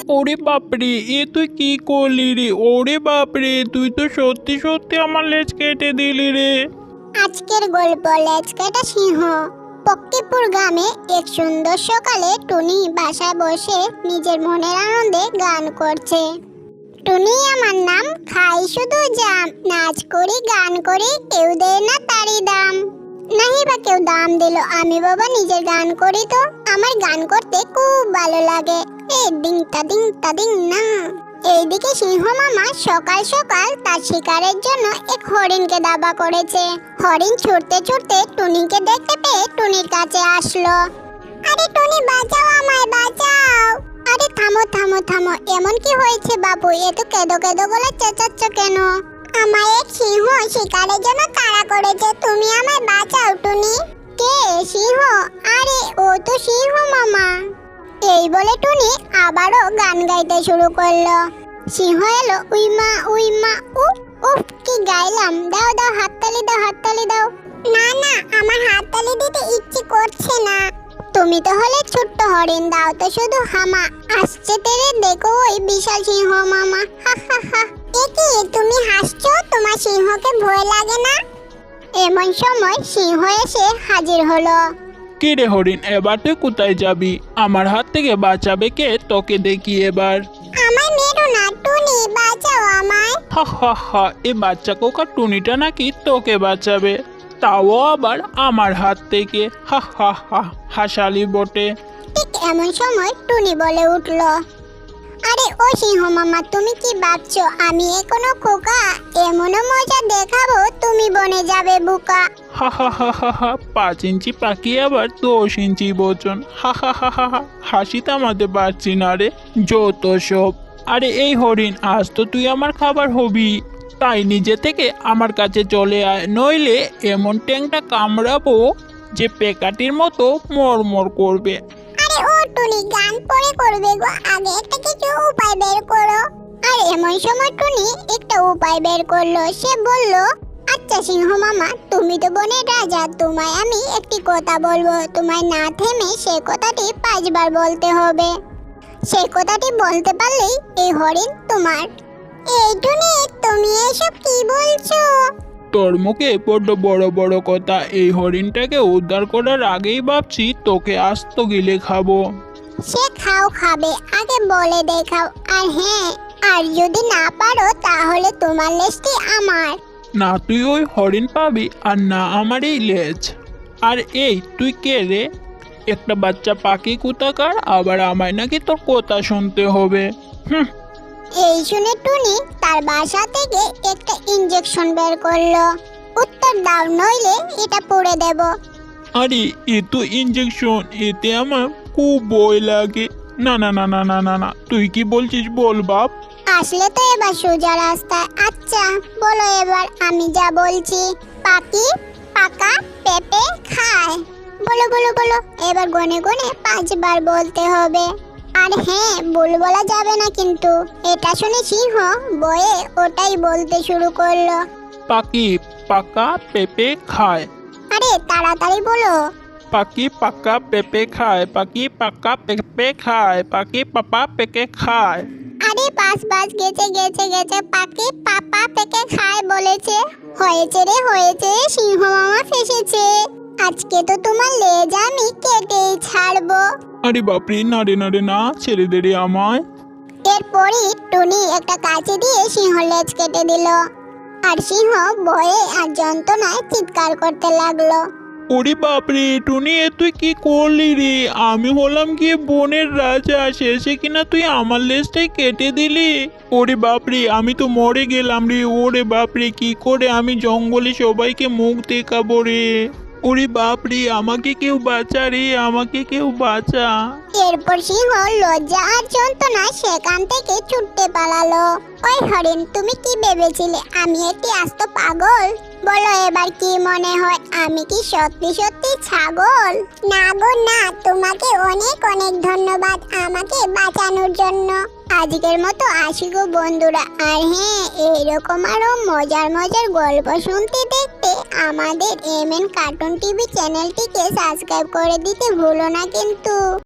ওরে বাপরে, এ তুই কি করলি রে? ওরে বাপরে, তুই তো সত্যি সত্যি আমার লেজ কেটে দিলি রে। আজকের গল্প লেজ কাটা সিংহ। পক্কিপুর গ্রামে এক সুন্দর সকালে টুনি বাসায় বসে নিজের মনের আনন্দে গান করছে। টুনি আমার নাম, খাই শুধু জাম, নাচ করি গান করি, কেউ দেয় না তারই দাম। নাহি বা কেউ দাম দিল, আমি বাবা নিজের গান করি তো। আমার গান করতে খুব ভালো লাগে, এই দিং তা দিং না। এইদিকে সিংহ মামা সকাল সকাল তার শিকারের জন্য এক হরিণকে দাবা করেছে। হরিণ ছুটতে ছুটতে টুনিকে দেখতে পেয়ে টুনির কাছে আসলো। আরে টুনি, বাঁচাও আমায়, বাঁচাও। আরে থামো থামো থামো, এমন কি হয়েছে বাবু? এত কেঁদো কেঁদো গলা চেঁচাচ্ছ কেন? আমায় এক সিংহ শিকারের জন্য তাড়া করেছে, তুমি আমায় বাঁচাও টুনি। কে সিংহ? আরে ও তো সিংহ মামা। এই বলে টুনি আবারও গান গাইতে শুরু করলো। সিংহ এলো, উইমা উইমা উফ উফ, কি গাইলাম! দাও দাও হাততালি দাও, হাততালি দাও। না না, আমার হাততালি দিতে ইচ্ছে করছে না। তুমি তো হলে ছোট্ট হরিণ, দাও তো শুধু হামা। আসছে তেরে দেখো ওই বিশাল সিংহ মামা, হা হা হা। এ কি, তুমি হাসছো? তোমার সিংহকে ভয় লাগে না? এমন সময় সিংহ এসে হাজির হলো। কে রে হরিণ, এবার তুই কোথায় যাবি? আমার হাত থেকে বাঁচাবে কে? তোকে দেখি এবার। আমায় মেরো না টুনি, বাঁচাও আমায়। হা হা হা, এ বাচ্চা কোকা টুনিটা নাকি তোকে বাঁচাবে, তাও আবার আমার হাত থেকে। হা হা হা, হাসালি বটে। ঠিক এমন সময় টুনি বলে উঠলো, আরে ও সিংহ মামা, তুমি কি ভাবছো আমি এখনো খোকা? এমনও মজা দেখাবো, তুমি বনে যাবে বোকা। হা হা হা হা হা, 5 ইঞ্চি পাখি আবার 10 ইঞ্চি বচন। হা হা হা হা হা, হাসি থামাতে পারছি না রে, যত সব। আরে এই হরিণ, আজ তো তুই আমার খাবার হবি, তাই নিজে থেকে আমার কাছে চলে আয়, নইলে এমন ট্যাংটা কামড়াবো যে পেকাটির মতো মরমর করবে। আরে ও টুনি, গান পরে করবে গো, আগে একটা কিছু উপায় বের করো। আর এমন সময় টুনি একটা উপায় বের করলো। সে বলল, আচ্ছা সিংহ মামা, তুমি তো বনের রাজা, তোমায় আমি একটি কথা বলবো, তোমায় না থেমে সেই কথাটি 5 বার বলতে হবে। সেই কথাটি বলতে পারলেই এই হরিণ তোমার। এই টুনি, তুমি এসব কি বলছো? তোর মুখে বড্ড বড় বড় কথা, এই হরিণটাকে উদ্ধার করার আগেই ভাবছি তোকে আস্ত গিলে খাবো। সে খাও, খাবে, আগে বলে দেখাও। আর হ্যাঁ, আর যদি না পারো তাহলে তোমার লেজটি আমার। না তুই ওই হরিণ পাবি, আর না আমার এই লেজ। আর এই তুই কে রে? একটা বাচ্চা পাখি কোথাকার, আবার আমায় নাকি তোর কথা শুনতে হবে। হুম। এই শুনে টুনি তার বাসা থেকে একটা ইনজেকশন বের করলো। উত্তর দাও, নইলে এটা পুড়ে দেব। আরে এ তো ইঞ্জেকশন, এতে আমার খুব ভয় লাগে। না না না না না না না, তুই কি বলছিস বল বাপ। আসলে তো এবার সোজা রাস্তায়। আচ্ছা বলো এবার আমি যা বলছি। পাখি পাকা পেঁপে খায়। বলো বলো বলো, এবার গনে গনে 5 বার বলতে হবে। আর হ্যাঁ, ভুল বলা যাবে না কিন্তু। এটা শুনে সিংহ বয়ে ওটাই বলতে শুরু করলো। পাখি পাকা পেঁপে খায়। আরে তাড়াতাড়ি বলো। পাখি পাকা পেঁপে খায়, পাখি পাকা পেঁপে খায়, পাখি পাপা পেকে খায়। আরে 5 বাজ গেছে গেছে গেছে, পাখি পাপা পেকে খায় বলেছে। হয়েছে রে হয়েছে, সিংহ মামা ফেসেছে। আজকে তো তোমার লেজ আমি কেটেই ছাড়বো। আরে বাপরে, না রে না রে না, ছেড়ে দে রে আমায়। এরপরই টুনি একটা কাঁচি দিয়ে সিংহ লেজ কেটে দিল। আর সিংহ ভয়ে আর যন্ত্রণায় চিৎকার করতে লাগলো। ওরে বাপরে টুনি, এ তুই কি করলি রে? আমি হলাম গিয়ে বনের রাজা, শেষে কিনা তুই আমার লেজটাই কেটে দিলি। ওরে বাপরে, আমি তো মরে গেলাম রে। ওরে বাপরে, কি করে আমি জঙ্গলে সবাইকে মুখ দেখাবো রে? ওরে বাপরে, আমাকে কেউ বাঁচা রে, আমাকে কেউ বাঁচা। এরপর সিংহ লজ্জা আর যন্ত্রণা সেখান থেকে ছুটতে পালালো। ওই হরিণ, তুমি কি ভেবেছিলে আমি একটি আস্ত পাগল? বলো এবার কি মনে হয়, আমি কি সত্যি সত্যি ছাগল? না গো না, তোমাকে অনেক অনেক ধন্যবাদ আমাকে বাঁচানোর জন্য। আজকের মতো আসি গো বন্ধুরা। আর হ্যাঁ, এইরকম আরো মজার মজার গল্প শুনতে দেখতে আমাদের MN কার্টুন টিভি চ্যানেলটিকে সাবস্ক্রাইব করে দিতে ভুলো না কিন্তু।